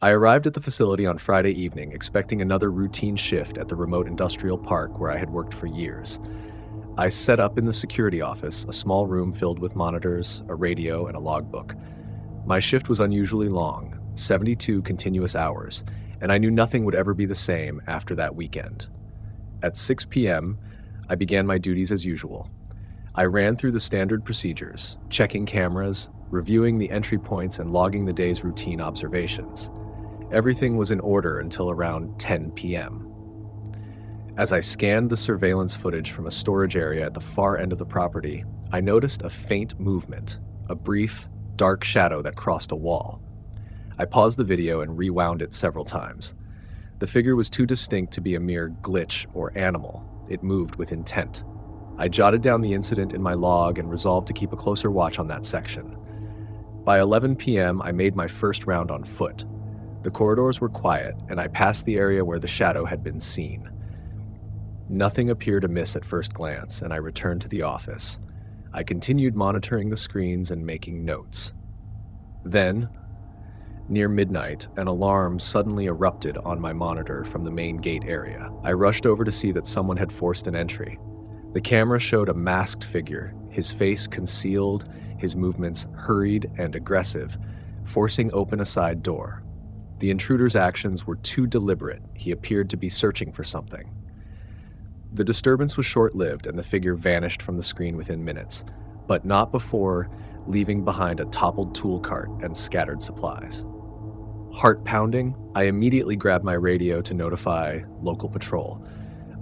I arrived at the facility on Friday evening, expecting another routine shift at the remote industrial park where I had worked for years. I set up in the security office, a small room filled with monitors, a radio, and a logbook. My shift was unusually long, 72 continuous hours, and I knew nothing would ever be the same after that weekend. At 6 p.m., I began my duties as usual. I ran through the standard procedures, checking cameras, reviewing the entry points, and logging the day's routine observations. Everything was in order until around 10 p.m. As I scanned the surveillance footage from a storage area at the far end of the property, I noticed a faint movement, a brief, dark shadow that crossed a wall. I paused the video and rewound it several times. The figure was too distinct to be a mere glitch or animal. It moved with intent. I jotted down the incident in my log and resolved to keep a closer watch on that section. By 11 p.m., I made my first round on foot. The corridors were quiet, and I passed the area where the shadow had been seen. Nothing appeared amiss at first glance, and I returned to the office. I continued monitoring the screens and making notes. Then, near midnight, an alarm suddenly erupted on my monitor from the main gate area. I rushed over to see that someone had forced an entry. The camera showed a masked figure, his face concealed, his movements hurried and aggressive, forcing open a side door. The intruder's actions were too deliberate. He appeared to be searching for something. The disturbance was short-lived, and the figure vanished from the screen within minutes, but not before leaving behind a toppled tool cart and scattered supplies. Heart pounding, I immediately grabbed my radio to notify local patrol.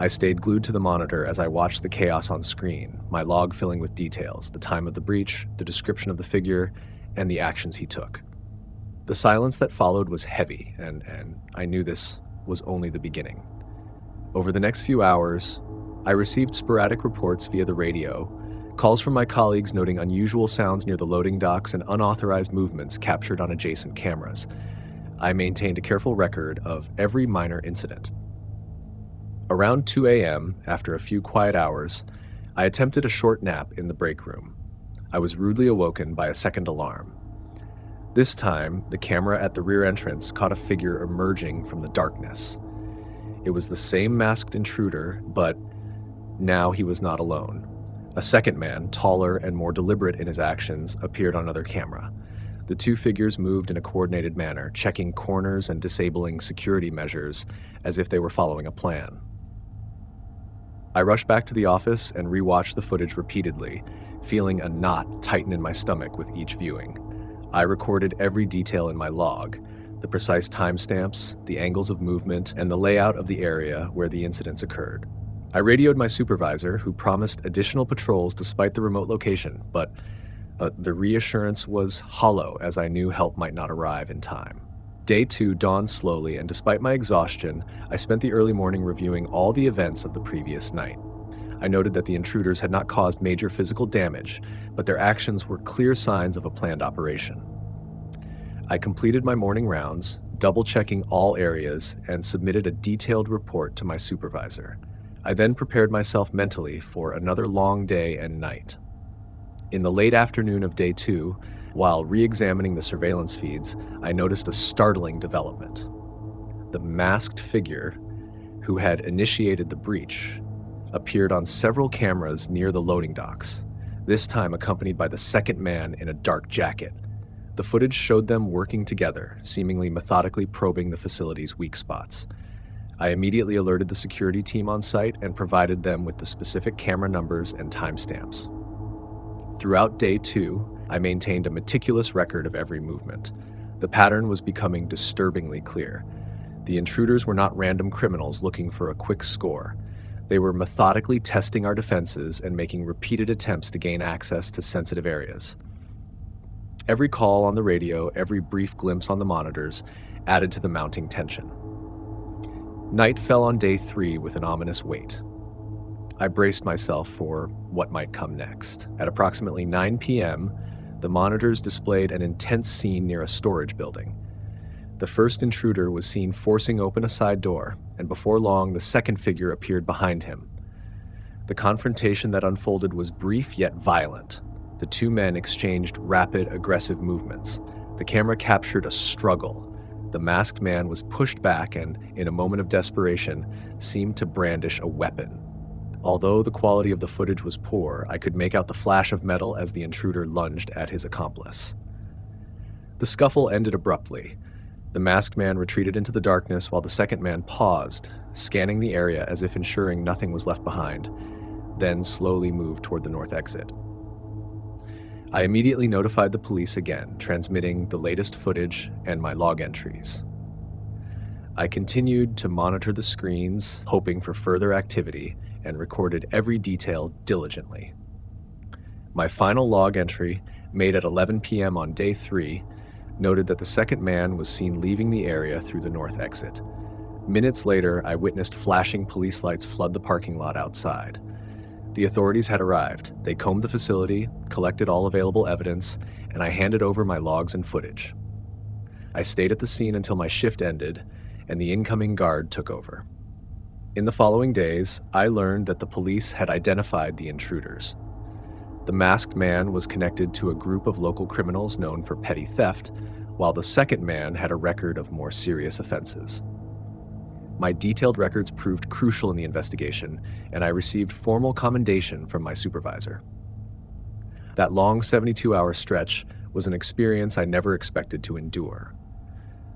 I stayed glued to the monitor as I watched the chaos on screen, my log filling with details, the time of the breach, the description of the figure, and the actions he took. The silence that followed was heavy, and I knew this was only the beginning. Over the next few hours, I received sporadic reports via the radio, calls from my colleagues noting unusual sounds near the loading docks and unauthorized movements captured on adjacent cameras. I maintained a careful record of every minor incident. Around 2 a.m., after a few quiet hours, I attempted a short nap in the break room. I was rudely awoken by a second alarm. This time, the camera at the rear entrance caught a figure emerging from the darkness. It was the same masked intruder, but now he was not alone. A second man, taller and more deliberate in his actions, appeared on another camera. The two figures moved in a coordinated manner, checking corners and disabling security measures as if they were following a plan. I rushed back to the office and rewatched the footage repeatedly, feeling a knot tighten in my stomach with each viewing. I recorded every detail in my log, the precise timestamps, the angles of movement, and the layout of the area where the incidents occurred. I radioed my supervisor, who promised additional patrols despite the remote location, but the reassurance was hollow as I knew help might not arrive in time. Day 2 dawned slowly, and despite my exhaustion, I spent the early morning reviewing all the events of the previous night. I noted that the intruders had not caused major physical damage, but their actions were clear signs of a planned operation. I completed my morning rounds, double-checking all areas, and submitted a detailed report to my supervisor. I then prepared myself mentally for another long day and night. In the late afternoon of Day 2, while re-examining the surveillance feeds, I noticed a startling development. The masked figure, who had initiated the breach, appeared on several cameras near the loading docks, this time accompanied by the second man in a dark jacket. The footage showed them working together, seemingly methodically probing the facility's weak spots. I immediately alerted the security team on site and provided them with the specific camera numbers and timestamps. Throughout Day 2, I maintained a meticulous record of every movement. The pattern was becoming disturbingly clear. The intruders were not random criminals looking for a quick score. They were methodically testing our defenses and making repeated attempts to gain access to sensitive areas. Every call on the radio, every brief glimpse on the monitors, added to the mounting tension. Night fell on Day 3 with an ominous weight. I braced myself for what might come next. At approximately 9 p.m., the monitors displayed an intense scene near a storage building. The first intruder was seen forcing open a side door, and before long, the second figure appeared behind him. The confrontation that unfolded was brief yet violent. The two men exchanged rapid, aggressive movements. The camera captured a struggle, The masked man was pushed back and, in a moment of desperation, seemed to brandish a weapon. Although the quality of the footage was poor, I could make out the flash of metal as the intruder lunged at his accomplice. The scuffle ended abruptly. The masked man retreated into the darkness while the second man paused, scanning the area as if ensuring nothing was left behind, then slowly moved toward the north exit. I immediately notified the police again, transmitting the latest footage and my log entries. I continued to monitor the screens, hoping for further activity, and recorded every detail diligently. My final log entry, made at 11 p.m. on day 3, noted that the second man was seen leaving the area through the north exit. Minutes later, I witnessed flashing police lights flood the parking lot outside. The authorities had arrived. They combed the facility, collected all available evidence, and I handed over my logs and footage. I stayed at the scene until my shift ended, and the incoming guard took over. In the following days, I learned that the police had identified the intruders. The masked man was connected to a group of local criminals known for petty theft, while the second man had a record of more serious offenses. My detailed records proved crucial in the investigation, and I received formal commendation from my supervisor. That long 72-hour stretch was an experience I never expected to endure.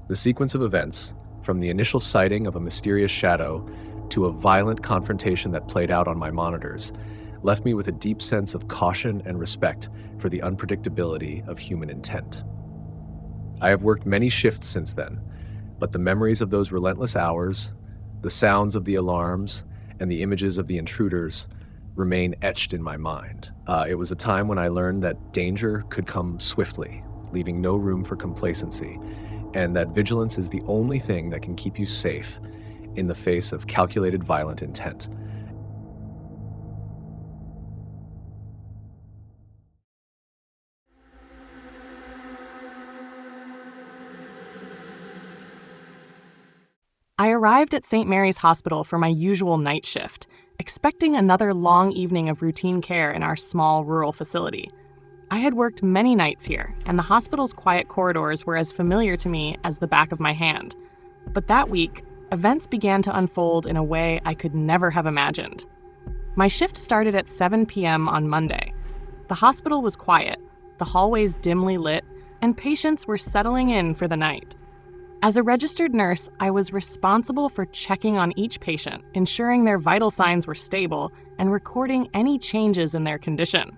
The sequence of events, from the initial sighting of a mysterious shadow to a violent confrontation that played out on my monitors, left me with a deep sense of caution and respect for the unpredictability of human intent. I have worked many shifts since then, but the memories of those relentless hours, the sounds of the alarms, and the images of the intruders remain etched in my mind. It was a time when I learned that danger could come swiftly, leaving no room for complacency, and that vigilance is the only thing that can keep you safe in the face of calculated violent intent. I arrived at St. Mary's Hospital for my usual night shift, expecting another long evening of routine care in our small rural facility. I had worked many nights here, and the hospital's quiet corridors were as familiar to me as the back of my hand. But that week, events began to unfold in a way I could never have imagined. My shift started at 7 p.m. on Monday. The hospital was quiet, the hallways dimly lit, and patients were settling in for the night. As a registered nurse, I was responsible for checking on each patient, ensuring their vital signs were stable, and recording any changes in their condition.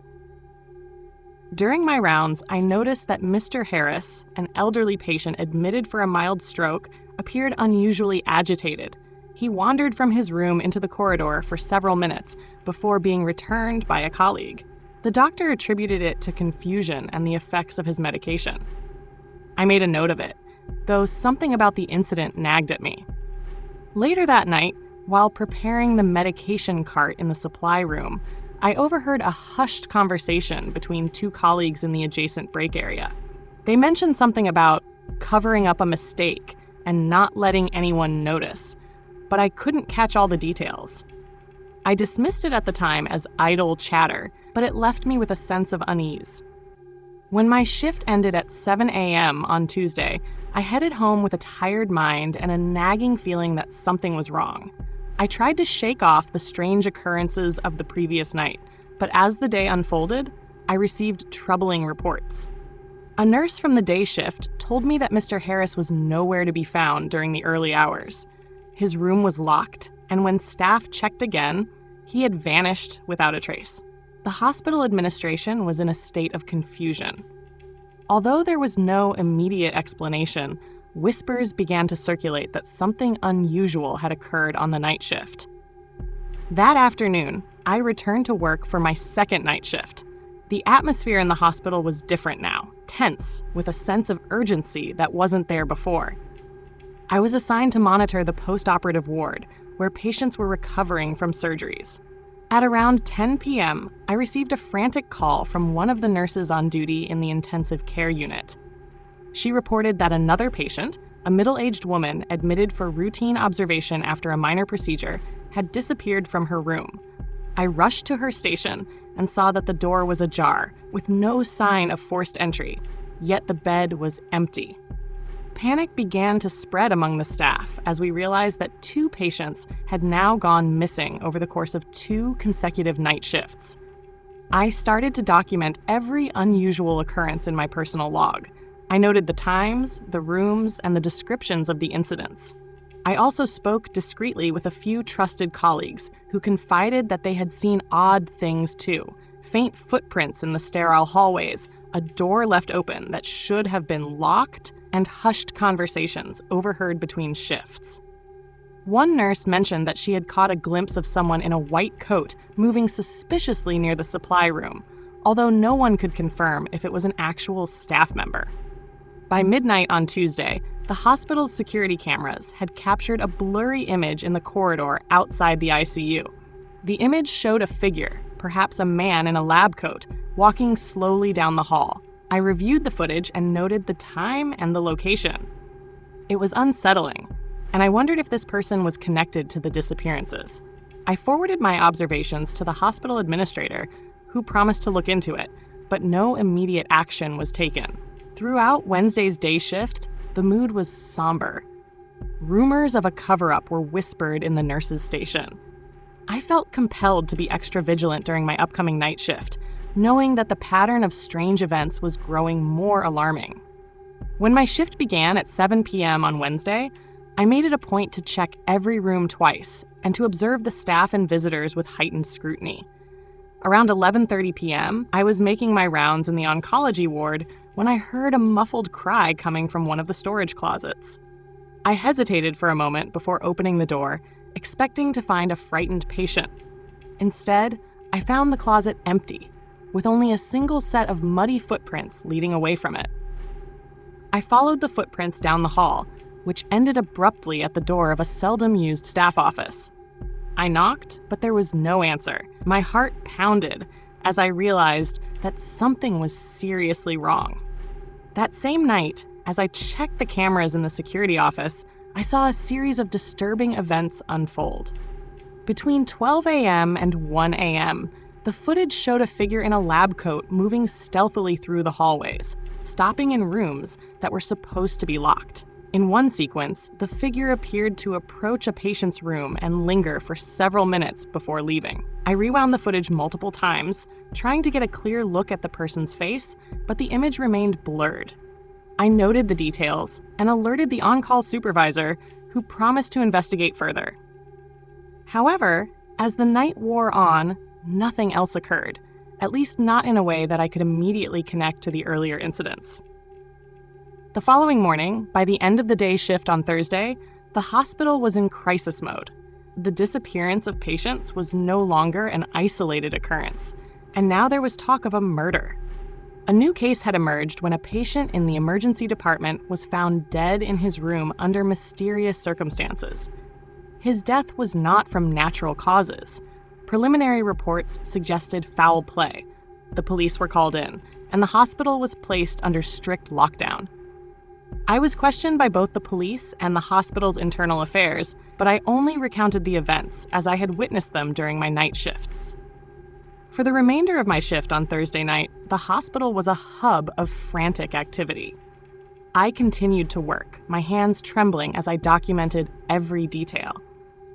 During my rounds, I noticed that Mr. Harris, an elderly patient admitted for a mild stroke, appeared unusually agitated. He wandered from his room into the corridor for several minutes before being returned by a colleague. The doctor attributed it to confusion and the effects of his medication. I made a note of it, though something about the incident nagged at me. Later that night, while preparing the medication cart in the supply room, I overheard a hushed conversation between two colleagues in the adjacent break area. They mentioned something about covering up a mistake and not letting anyone notice, but I couldn't catch all the details. I dismissed it at the time as idle chatter, but it left me with a sense of unease. When my shift ended at 7 a.m. on Tuesday, I headed home with a tired mind and a nagging feeling that something was wrong. I tried to shake off the strange occurrences of the previous night, but as the day unfolded, I received troubling reports. A nurse from the day shift told me that Mr. Harris was nowhere to be found during the early hours. His room was locked, and when staff checked again, he had vanished without a trace. The hospital administration was in a state of confusion. Although there was no immediate explanation, whispers began to circulate that something unusual had occurred on the night shift. That afternoon, I returned to work for my second night shift. The atmosphere in the hospital was different now, tense, with a sense of urgency that wasn't there before. I was assigned to monitor the post-operative ward, where patients were recovering from surgeries. At around 10 p.m., I received a frantic call from one of the nurses on duty in the intensive care unit. She reported that another patient, a middle-aged woman admitted for routine observation after a minor procedure, had disappeared from her room. I rushed to her station and saw that the door was ajar, with no sign of forced entry, yet the bed was empty. Panic began to spread among the staff as we realized that 2 patients had now gone missing over the course of 2 consecutive night shifts. I started to document every unusual occurrence in my personal log. I noted the times, the rooms, and the descriptions of the incidents. I also spoke discreetly with a few trusted colleagues who confided that they had seen odd things too. Faint footprints in the sterile hallways, a door left open that should have been locked, and hushed conversations overheard between shifts. One nurse mentioned that she had caught a glimpse of someone in a white coat moving suspiciously near the supply room, although no one could confirm if it was an actual staff member. By midnight on Tuesday, the hospital's security cameras had captured a blurry image in the corridor outside the ICU. The image showed a figure, perhaps a man in a lab coat, walking slowly down the hall. I reviewed the footage and noted the time and the location. It was unsettling, and I wondered if this person was connected to the disappearances. I forwarded my observations to the hospital administrator, who promised to look into it, but no immediate action was taken. Throughout Wednesday's day shift, the mood was somber. Rumors of a cover-up were whispered in the nurses' station. I felt compelled to be extra vigilant during my upcoming night shift, knowing that the pattern of strange events was growing more alarming. When my shift began at 7 p.m. on Wednesday, I made it a point to check every room twice and to observe the staff and visitors with heightened scrutiny. Around 11:30 p.m., I was making my rounds in the oncology ward when I heard a muffled cry coming from one of the storage closets. I hesitated for a moment before opening the door, expecting to find a frightened patient. Instead, I found the closet empty, with only a single set of muddy footprints leading away from it. I followed the footprints down the hall, which ended abruptly at the door of a seldom-used staff office. I knocked, but there was no answer. My heart pounded as I realized that something was seriously wrong. That same night, as I checked the cameras in the security office, I saw a series of disturbing events unfold. Between 12 a.m. and 1 a.m., the footage showed a figure in a lab coat moving stealthily through the hallways, stopping in rooms that were supposed to be locked. In one sequence, the figure appeared to approach a patient's room and linger for several minutes before leaving. I rewound the footage multiple times, trying to get a clear look at the person's face, but the image remained blurred. I noted the details and alerted the on-call supervisor, who promised to investigate further. However, as the night wore on, nothing else occurred, at least not in a way that I could immediately connect to the earlier incidents. The following morning, by the end of the day shift on Thursday, the hospital was in crisis mode. The disappearance of patients was no longer an isolated occurrence, and now there was talk of a murder. A new case had emerged when a patient in the emergency department was found dead in his room under mysterious circumstances. His death was not from natural causes. Preliminary reports suggested foul play. The police were called in, and the hospital was placed under strict lockdown. I was questioned by both the police and the hospital's internal affairs, but I only recounted the events as I had witnessed them during my night shifts. For the remainder of my shift on Thursday night, the hospital was a hub of frantic activity. I continued to work, my hands trembling as I documented every detail.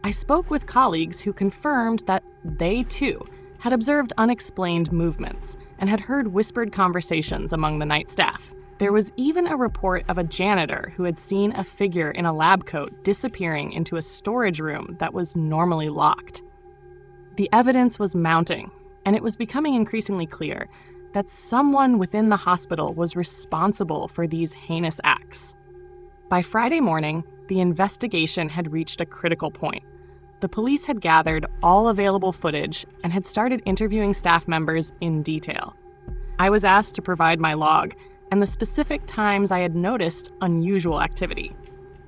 I spoke with colleagues who confirmed that they, too, had observed unexplained movements and had heard whispered conversations among the night staff. There was even a report of a janitor who had seen a figure in a lab coat disappearing into a storage room that was normally locked. The evidence was mounting, and it was becoming increasingly clear that someone within the hospital was responsible for these heinous acts. By Friday morning, the investigation had reached a critical point. The police had gathered all available footage and had started interviewing staff members in detail. I was asked to provide my log and the specific times I had noticed unusual activity.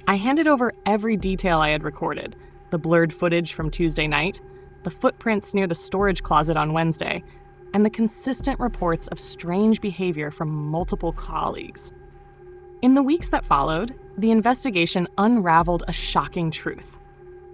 I handed over every detail I had recorded: the blurred footage from Tuesday night, the footprints near the storage closet on Wednesday, and the consistent reports of strange behavior from multiple colleagues. In the weeks that followed, the investigation unraveled a shocking truth.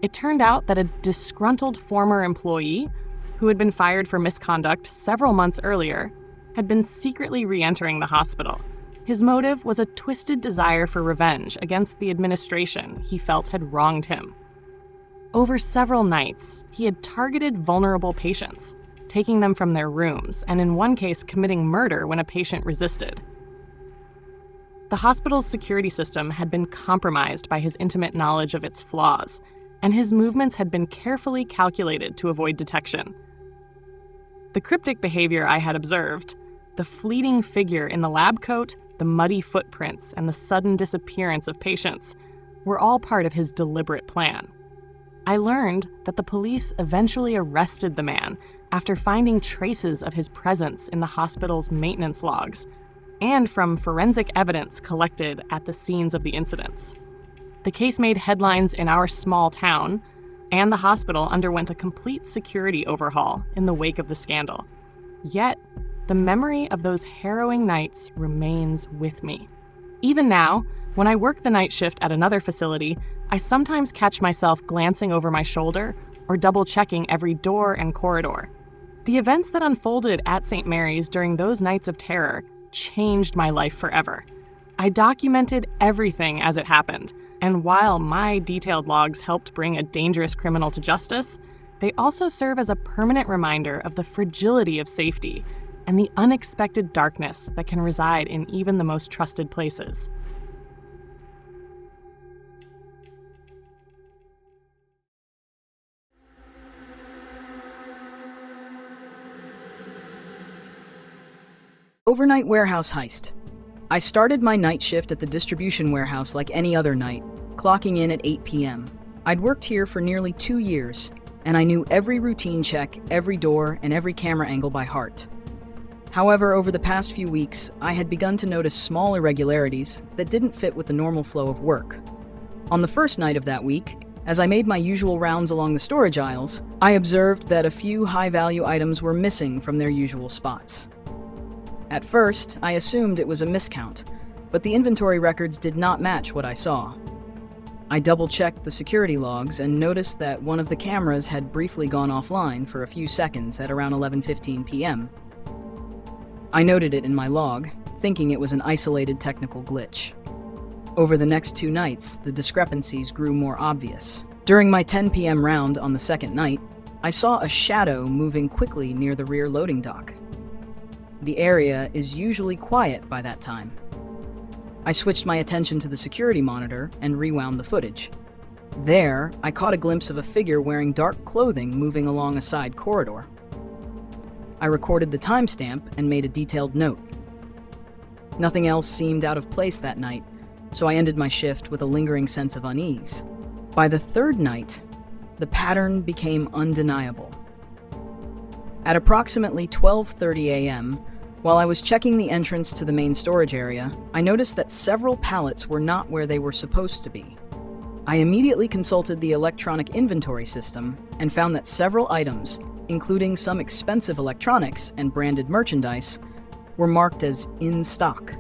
It turned out that a disgruntled former employee, who had been fired for misconduct several months earlier, had been secretly re-entering the hospital, His motive was a twisted desire for revenge against the administration he felt had wronged him. Over several nights, he had targeted vulnerable patients, taking them from their rooms, and in one case committing murder when a patient resisted. The hospital's security system had been compromised by his intimate knowledge of its flaws, and his movements had been carefully calculated to avoid detection. The cryptic behavior I had observed, the fleeting figure in the lab coat, the muddy footprints, and the sudden disappearance of patients, were all part of his deliberate plan. I learned that the police eventually arrested the man after finding traces of his presence in the hospital's maintenance logs and from forensic evidence collected at the scenes of the incidents. The case made headlines in our small town, and the hospital underwent a complete security overhaul in the wake of the scandal. Yet, the memory of those harrowing nights remains with me. Even now, when I work the night shift at another facility, I sometimes catch myself glancing over my shoulder or double-checking every door and corridor. The events that unfolded at St. Mary's during those nights of terror changed my life forever. I documented everything as it happened, and while my detailed logs helped bring a dangerous criminal to justice, they also serve as a permanent reminder of the fragility of safety and the unexpected darkness that can reside in even the most trusted places. Overnight warehouse heist. I started my night shift at the distribution warehouse like any other night, clocking in at 8 p.m. I'd worked here for nearly 2 years, and I knew every routine check, every door, and every camera angle by heart. However, over the past few weeks, I had begun to notice small irregularities that didn't fit with the normal flow of work. On the first night of that week, as I made my usual rounds along the storage aisles, I observed that a few high-value items were missing from their usual spots. At first, I assumed it was a miscount, but the inventory records did not match what I saw. I double-checked the security logs and noticed that one of the cameras had briefly gone offline for a few seconds at around 11:15 p.m. I noted it in my log, thinking it was an isolated technical glitch. Over the next 2 nights, the discrepancies grew more obvious. During my 10 p.m. round on the second night, I saw a shadow moving quickly near the rear loading dock. The area is usually quiet by that time. I switched my attention to the security monitor and rewound the footage. There, I caught a glimpse of a figure wearing dark clothing moving along a side corridor. I recorded the timestamp and made a detailed note. Nothing else seemed out of place that night, so I ended my shift with a lingering sense of unease. By the third night, the pattern became undeniable. At approximately 12:30 a.m., while I was checking the entrance to the main storage area, I noticed that several pallets were not where they were supposed to be. I immediately consulted the electronic inventory system and found that several items, including some expensive electronics and branded merchandise, were marked as in stock,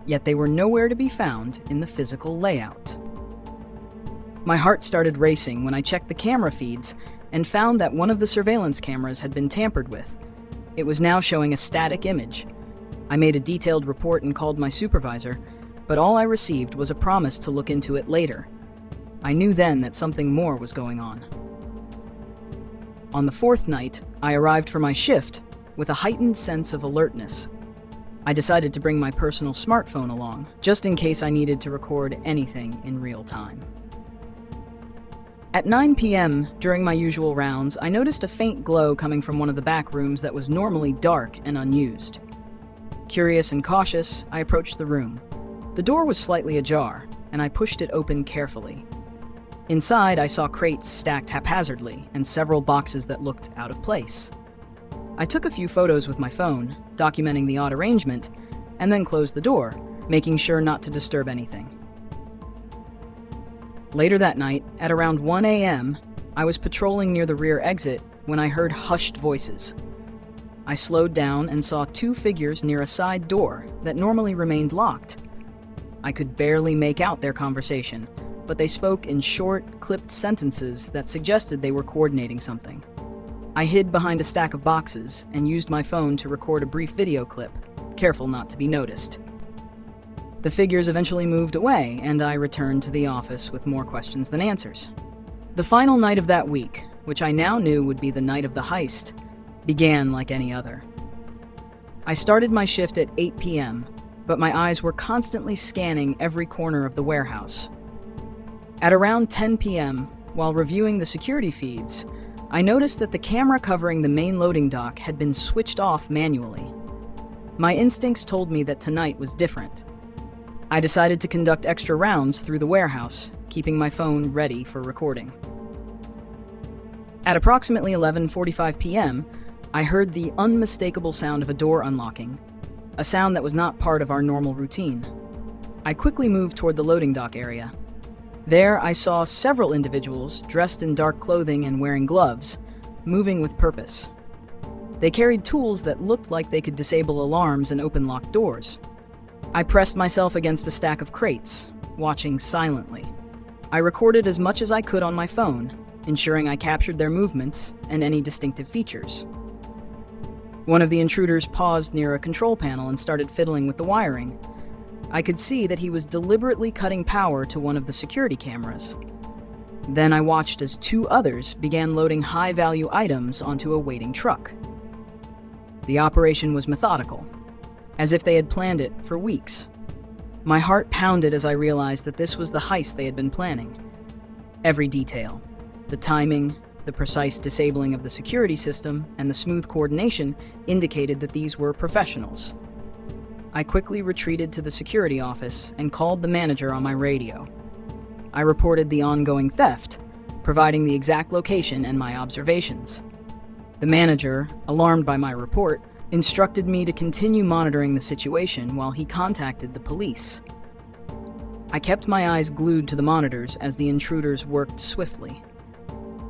yet they were nowhere to be found in the physical layout. My heart started racing when I checked the camera feeds and found that one of the surveillance cameras had been tampered with. It was now showing a static image. I made a detailed report and called my supervisor, but all I received was a promise to look into it later. I knew then that something more was going on. On the fourth night, I arrived for my shift with a heightened sense of alertness. I decided to bring my personal smartphone along, just in case I needed to record anything in real time. At 9 p.m., during my usual rounds, I noticed a faint glow coming from one of the back rooms that was normally dark and unused. Curious and cautious, I approached the room. The door was slightly ajar, and I pushed it open carefully. Inside, I saw crates stacked haphazardly and several boxes that looked out of place. I took a few photos with my phone, documenting the odd arrangement, and then closed the door, making sure not to disturb anything. Later that night, at around 1 a.m., I was patrolling near the rear exit when I heard hushed voices. I slowed down and saw 2 figures near a side door that normally remained locked. I could barely make out their conversation, but they spoke in short, clipped sentences that suggested they were coordinating something. I hid behind a stack of boxes and used my phone to record a brief video clip, careful not to be noticed. The figures eventually moved away, and I returned to the office with more questions than answers. The final night of that week, which I now knew would be the night of the heist, began like any other. I started my shift at 8 p.m., but my eyes were constantly scanning every corner of the warehouse. At around 10 p.m., while reviewing the security feeds, I noticed that the camera covering the main loading dock had been switched off manually. My instincts told me that tonight was different. I decided to conduct extra rounds through the warehouse, keeping my phone ready for recording. At approximately 11:45 p.m., I heard the unmistakable sound of a door unlocking, a sound that was not part of our normal routine. I quickly moved toward the loading dock area. There, I saw several individuals dressed in dark clothing and wearing gloves, moving with purpose. They carried tools that looked like they could disable alarms and open locked doors. I pressed myself against a stack of crates, watching silently. I recorded as much as I could on my phone, ensuring I captured their movements and any distinctive features. One of the intruders paused near a control panel and started fiddling with the wiring. I could see that he was deliberately cutting power to one of the security cameras. Then I watched as two others began loading high-value items onto a waiting truck. The operation was methodical, as if they had planned it for weeks. My heart pounded as I realized that this was the heist they had been planning. Every detail, the timing, the precise disabling of the security system, and the smooth coordination indicated that these were professionals. I quickly retreated to the security office and called the manager on my radio. I reported the ongoing theft, providing the exact location and my observations. The manager, alarmed by my report, instructed me to continue monitoring the situation while he contacted the police. I kept my eyes glued to the monitors as the intruders worked swiftly.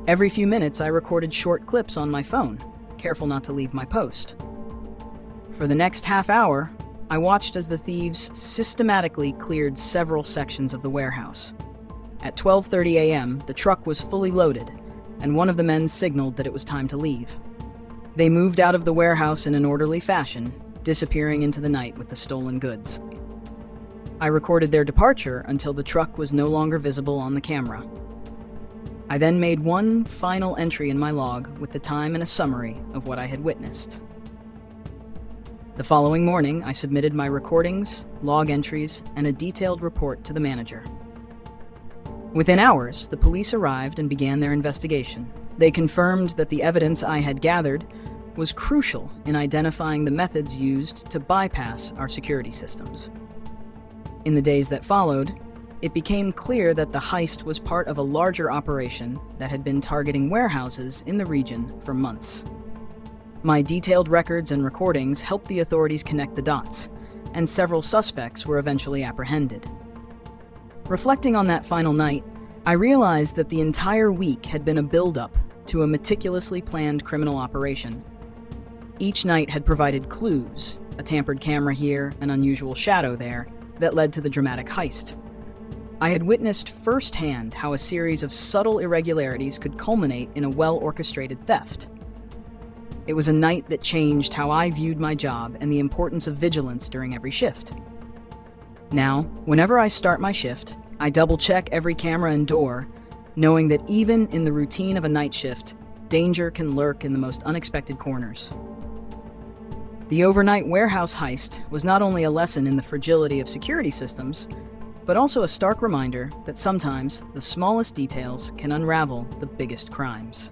Every few minutes, I recorded short clips on my phone, careful not to leave my post. For the next half hour, I watched as the thieves systematically cleared several sections of the warehouse. At 12:30 a.m., the truck was fully loaded, and one of the men signaled that it was time to leave. They moved out of the warehouse in an orderly fashion, disappearing into the night with the stolen goods. I recorded their departure until the truck was no longer visible on the camera. I then made one final entry in my log with the time and a summary of what I had witnessed. The following morning, I submitted my recordings, log entries, and a detailed report to the manager. Within hours, the police arrived and began their investigation. They confirmed that the evidence I had gathered was crucial in identifying the methods used to bypass our security systems. In the days that followed, it became clear that the heist was part of a larger operation that had been targeting warehouses in the region for months. My detailed records and recordings helped the authorities connect the dots, and several suspects were eventually apprehended. Reflecting on that final night, I realized that the entire week had been a build-up to a meticulously planned criminal operation. Each night had provided clues, a tampered camera here, an unusual shadow there, that led to the dramatic heist. I had witnessed firsthand how a series of subtle irregularities could culminate in a well-orchestrated theft. It was a night that changed how I viewed my job and the importance of vigilance during every shift. Now, whenever I start my shift, I double-check every camera and door, knowing that even in the routine of a night shift, danger can lurk in the most unexpected corners. The overnight warehouse heist was not only a lesson in the fragility of security systems, but also a stark reminder that sometimes the smallest details can unravel the biggest crimes.